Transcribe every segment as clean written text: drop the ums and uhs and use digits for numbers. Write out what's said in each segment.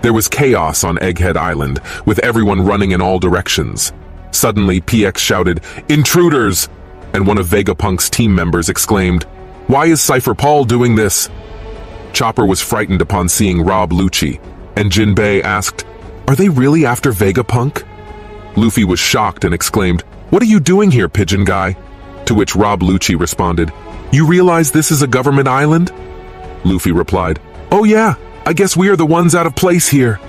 There was chaos on Egghead Island, with everyone running in all directions. Suddenly, PX shouted, "Intruders!" and one of Vegapunk's team members exclaimed, "Why is Cypher Paul doing this?" Chopper was frightened upon seeing Rob Lucci, and Jinbei asked, "Are they really after Vegapunk?" Luffy was shocked and exclaimed, "What are you doing here, pigeon guy?" To which Rob Lucci responded, "You realize this is a government island?" Luffy replied, "Oh yeah, I guess we are the ones out of place here."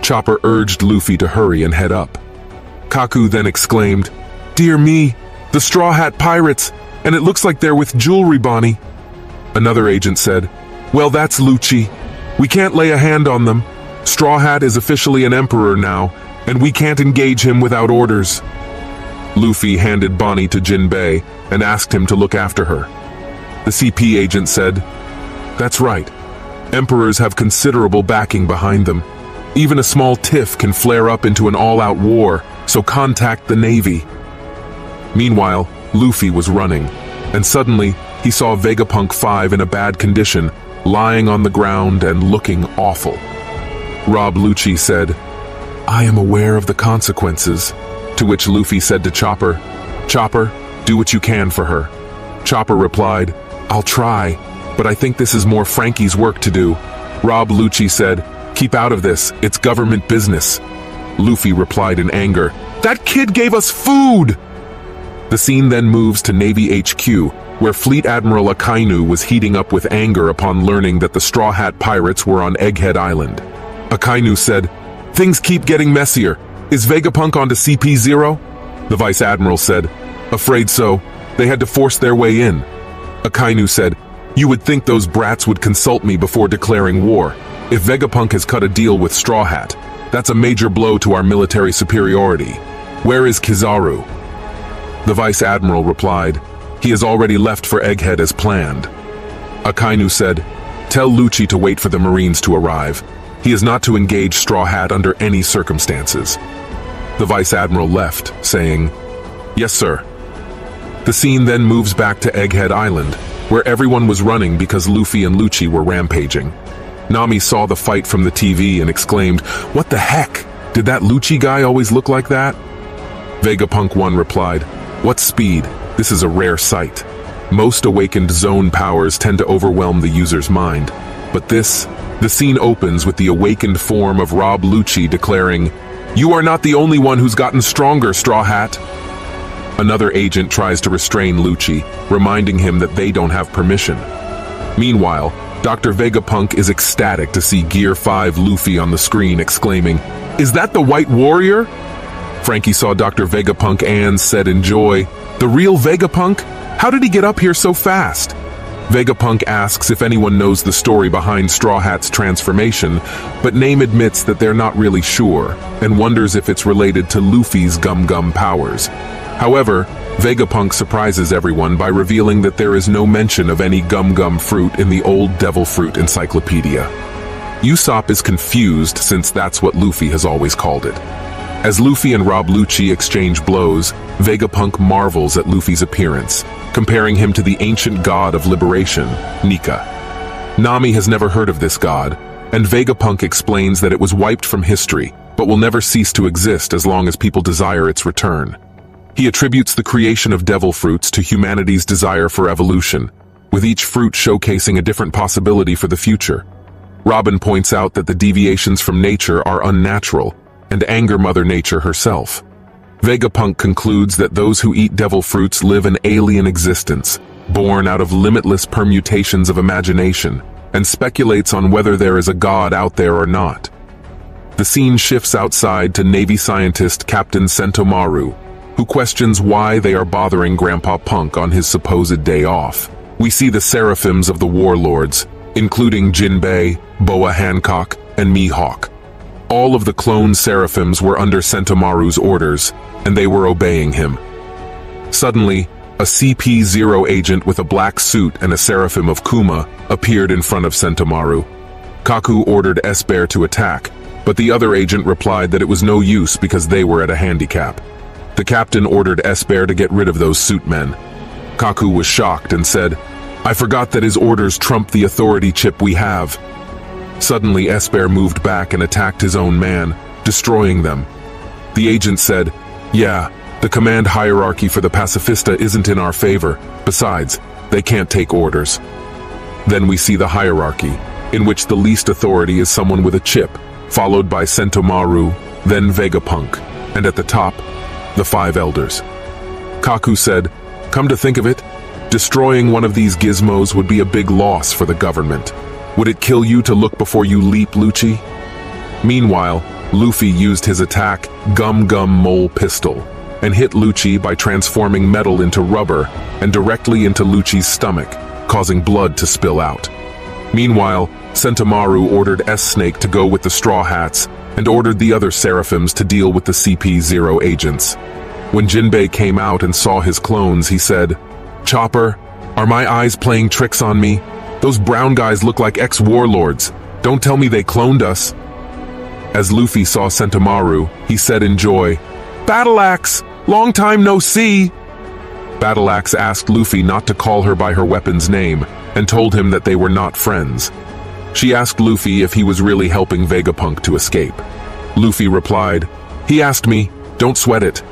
Chopper urged Luffy to hurry and head up. Kaku then exclaimed, "Dear me, the Straw Hat Pirates, and it looks like they're with Jewelry Bonnie." Another agent said, "Well, that's Lucci. We can't lay a hand on them. Straw Hat is officially an emperor now, and we can't engage him without orders." Luffy handed Bonnie to Jinbei and asked him to look after her. The CP agent said, "That's right. Emperors have considerable backing behind them. Even a small tiff can flare up into an all-out war, so contact the Navy." Meanwhile, Luffy was running, and suddenly he saw Vegapunk 5 in a bad condition, lying on the ground and looking awful. Rob Lucci said, "I am aware of the consequences," to which Luffy said to Chopper, "Chopper, do what you can for her." Chopper replied, "I'll try, but I think this is more Frankie's work to do." Rob Lucci said, "Keep out of this, it's government business." Luffy replied in anger, "That kid gave us food!" The scene then moves to Navy HQ, where Fleet Admiral Akainu was heating up with anger upon learning that the Straw Hat Pirates were on Egghead Island. Akainu said, "Things keep getting messier. Is Vegapunk onto CP0? The Vice Admiral said, "Afraid so. They had to force their way in." Akainu said, "You would think those brats would consult me before declaring war. If Vegapunk has cut a deal with Straw Hat, that's a major blow to our military superiority. Where is Kizaru?" The Vice Admiral replied, "He has already left for Egghead as planned." Akainu said, "Tell Lucci to wait for the Marines to arrive. He is not to engage Straw Hat under any circumstances." The Vice Admiral left, saying, "Yes, sir." The scene then moves back to Egghead Island, where everyone was running because Luffy and Lucci were rampaging. Nami saw the fight from the TV and exclaimed, "What the heck? Did that Lucci guy always look like that?" Vegapunk 1 replied, "What speed? This is a rare sight. Most awakened zone powers tend to overwhelm the user's mind. But the scene opens with the awakened form of Rob Lucci declaring, "You are not the only one who's gotten stronger, Straw Hat." Another agent tries to restrain Lucci, reminding him that they don't have permission. Meanwhile, Dr. Vegapunk is ecstatic to see Gear 5 Luffy on the screen, exclaiming, "Is that the White Warrior?" Frankie saw Dr. Vegapunk and said in joy, "The real Vegapunk? How did he get up here so fast?" Vegapunk asks if anyone knows the story behind Straw Hat's transformation, but Name admits that they're not really sure, and wonders if it's related to Luffy's Gum powers. However, Vegapunk surprises everyone by revealing that there is no mention of any Gum fruit in the old Devil Fruit Encyclopedia. Usopp is confused since that's what Luffy has always called it. As Luffy and Rob Lucci exchange blows, Vegapunk marvels at Luffy's appearance, comparing him to the ancient god of liberation, Nika. Nami has never heard of this god, and Vegapunk explains that it was wiped from history, but will never cease to exist as long as people desire its return. He attributes the creation of devil fruits to humanity's desire for evolution, with each fruit showcasing a different possibility for the future. Robin points out that the deviations from nature are unnatural, and anger Mother Nature herself. Vegapunk concludes that those who eat devil fruits live an alien existence, born out of limitless permutations of imagination, and speculates on whether there is a god out there or not. The scene shifts outside to Navy scientist Captain Sentomaru, who questions why they are bothering Grandpa Punk on his supposed day off. We see the seraphims of the warlords, including Jinbei, Boa Hancock, and Mihawk. All of the clone seraphims were under Sentomaru's orders, and they were obeying him. Suddenly, a CP0 agent with a black suit and a seraphim of Kuma appeared in front of Sentomaru. Kaku ordered Esper to attack, but the other agent replied that it was no use because they were at a handicap. The captain ordered Esper to get rid of those suit men. Kaku was shocked and said, "I forgot that his orders trump the authority chip we have." Suddenly, Esper moved back and attacked his own man, destroying them. The agent said, "Yeah, the command hierarchy for the Pacifista isn't in our favor. Besides, they can't take orders." Then we see the hierarchy, in which the least authority is someone with a chip, followed by Sentomaru, then Vegapunk, and at the top, the 5 elders. Kaku said, "Come to think of it, destroying one of these gizmos would be a big loss for the government. Would it kill you to look before you leap, Lucci?" Meanwhile, Luffy used his attack, Gum Gum Mole Pistol, and hit Lucci by transforming metal into rubber and directly into Lucci's stomach, causing blood to spill out. Meanwhile, Sentomaru ordered S-Snake to go with the Straw Hats and ordered the other Seraphims to deal with the CP0 agents. When Jinbei came out and saw his clones, he said, "Chopper, are my eyes playing tricks on me? Those brown guys look like ex-warlords. Don't tell me they cloned us." As Luffy saw Sentomaru, he said in joy, "Battle Axe, long time no see." Battle Axe asked Luffy not to call her by her weapon's name and told him that they were not friends. She asked Luffy if he was really helping Vegapunk to escape. Luffy replied, "He asked me, don't sweat it."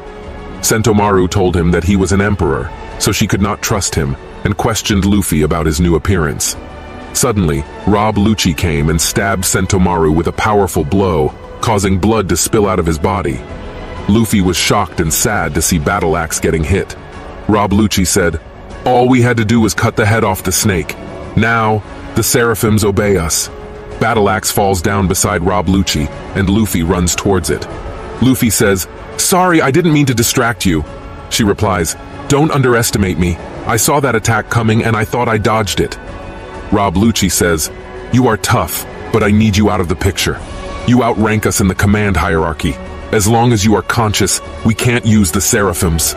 Sentomaru told him that he was an emperor, so she could not trust him, and questioned Luffy about his new appearance. Suddenly, Rob Lucci came and stabbed Sentomaru with a powerful blow, causing blood to spill out of his body. Luffy was shocked and sad to see Battle Axe getting hit. Rob Lucci said, "All we had to do was cut the head off the snake. Now, the Seraphims obey us." Battle Axe falls down beside Rob Lucci, and Luffy runs towards it. Luffy says, "Sorry, I didn't mean to distract you." She replies, "Don't underestimate me. I saw that attack coming and I thought I dodged it." Rob Lucci says, "You are tough, but I need you out of the picture. You outrank us in the command hierarchy. As long as you are conscious, we can't use the Seraphims."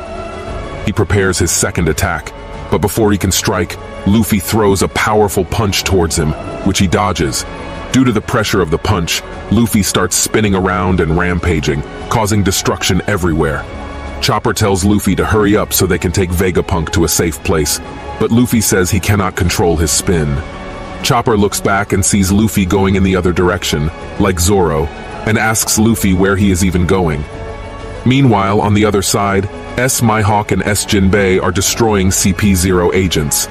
He prepares his second attack, but before he can strike, Luffy throws a powerful punch towards him, which he dodges. Due to the pressure of the punch, Luffy starts spinning around and rampaging, causing destruction everywhere. Chopper tells Luffy to hurry up so they can take Vegapunk to a safe place, but Luffy says he cannot control his spin. Chopper looks back and sees Luffy going in the other direction, like Zoro, and asks Luffy where he is even going. Meanwhile, on the other side, S. Mihawk and S. Jinbei are destroying CP0 agents.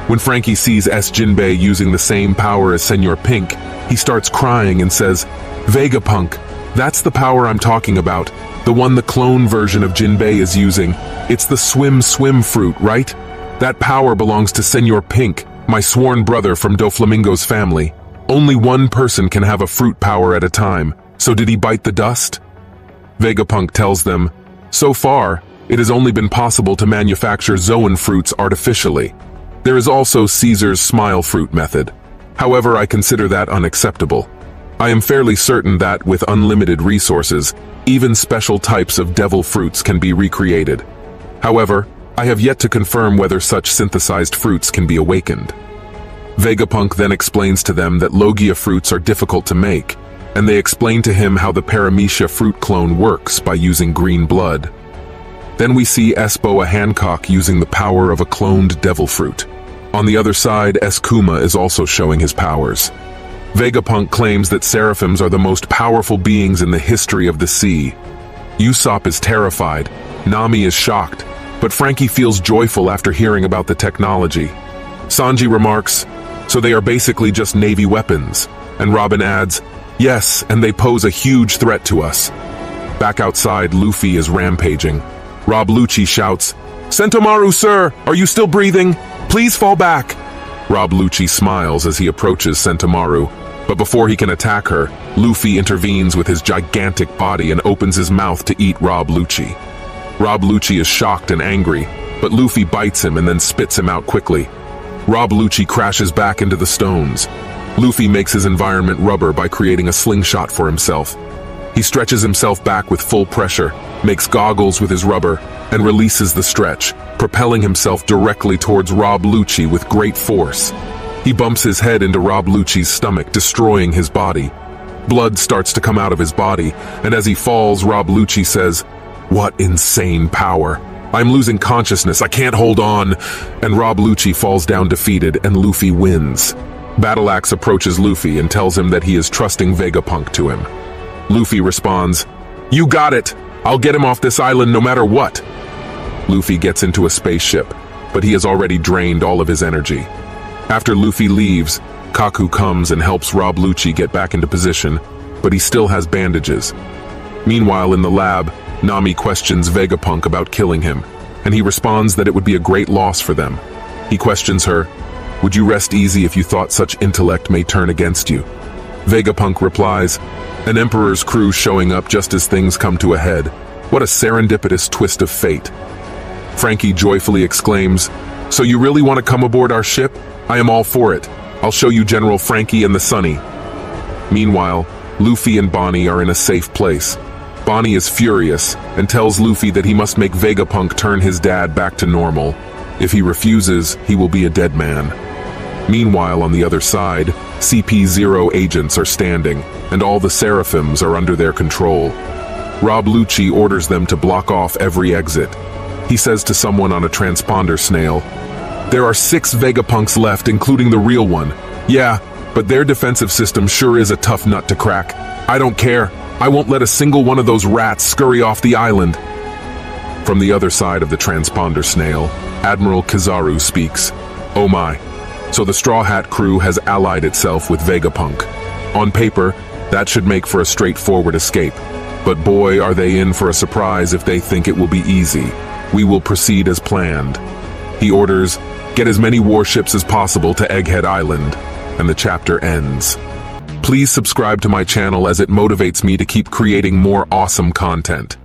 When Frankie sees S. Jinbei using the same power as Senor Pink, he starts crying and says, "Vegapunk, that's the power I'm talking about, the one the clone version of Jinbei is using. It's the swim fruit, right? That power belongs to Senor Pink, my sworn brother from Doflamingo's family. Only one person can have a fruit power at a time, so did he bite the dust?" Vegapunk tells them, "So far, it has only been possible to manufacture Zoan fruits artificially. There is also Caesar's smile fruit method. However, I consider that unacceptable. I am fairly certain that, with unlimited resources, even special types of devil fruits can be recreated. However, I have yet to confirm whether such synthesized fruits can be awakened." Vegapunk then explains to them that Logia fruits are difficult to make, and they explain to him how the Paramecia fruit clone works by using green blood. Then we see Boa Hancock using the power of a cloned devil fruit. On the other side, Kuma is also showing his powers. Vegapunk claims that Seraphims are the most powerful beings in the history of the sea. Usopp is terrified, Nami is shocked, but Frankie feels joyful after hearing about the technology. Sanji remarks, "So they are basically just Navy weapons," and Robin adds, "Yes, and they pose a huge threat to us." Back outside, Luffy is rampaging. Rob Lucci shouts, "Sentomaru, sir, are you still breathing? Please fall back." Rob Lucci smiles as he approaches Sentomaru, but before he can attack her, Luffy intervenes with his gigantic body and opens his mouth to eat Rob Lucci. Rob Lucci is shocked and angry, but Luffy bites him and then spits him out quickly. Rob Lucci crashes back into the stones. Luffy makes his environment rubber by creating a slingshot for himself. He stretches himself back with full pressure, makes goggles with his rubber, and releases the stretch, propelling himself directly towards Rob Lucci with great force. He bumps his head into Rob Lucci's stomach, destroying his body. Blood starts to come out of his body, and as he falls, Rob Lucci says, "What insane power! I'm losing consciousness, I can't hold on!" And Rob Lucci falls down defeated, and Luffy wins. Battle Axe approaches Luffy and tells him that he is trusting Vegapunk to him. Luffy responds, "You got it! I'll get him off this island no matter what!" Luffy gets into a spaceship, but he has already drained all of his energy. After Luffy leaves, Kaku comes and helps rob Lucci get back into position, but he still has bandages. Meanwhile, in the lab, Nami questions Vegapunk about killing him, and he responds that it would be a great loss for them. He questions her, "Would you rest easy if you thought such intellect may turn against you?" Vegapunk replies, "An Emperor's crew showing up just as things come to a head. What a serendipitous twist of fate." Frankie joyfully exclaims, "So you really want to come aboard our ship? I am all for it. I'll show you General Frankie and the Sunny." Meanwhile, Luffy and Bonnie are in a safe place. Bonnie is furious and tells Luffy that he must make Vegapunk turn his dad back to normal. If he refuses, he will be a dead man. Meanwhile, on the other side, CP0 agents are standing, and all the Seraphims are under their control. Rob Lucci orders them to block off every exit. He says to someone on a transponder snail, "There are 6 Vegapunks left, including the real one. Yeah, but their defensive system sure is a tough nut to crack. I don't care. I won't let a single one of those rats scurry off the island." From the other side of the transponder snail, Admiral Kizaru speaks. "Oh my. So the Straw Hat crew has allied itself with Vegapunk. On paper, that should make for a straightforward escape. But boy, are they in for a surprise if they think it will be easy. We will proceed as planned." He orders, "Get as many warships as possible to Egghead Island," and the chapter ends. Please subscribe to my channel as it motivates me to keep creating more awesome content.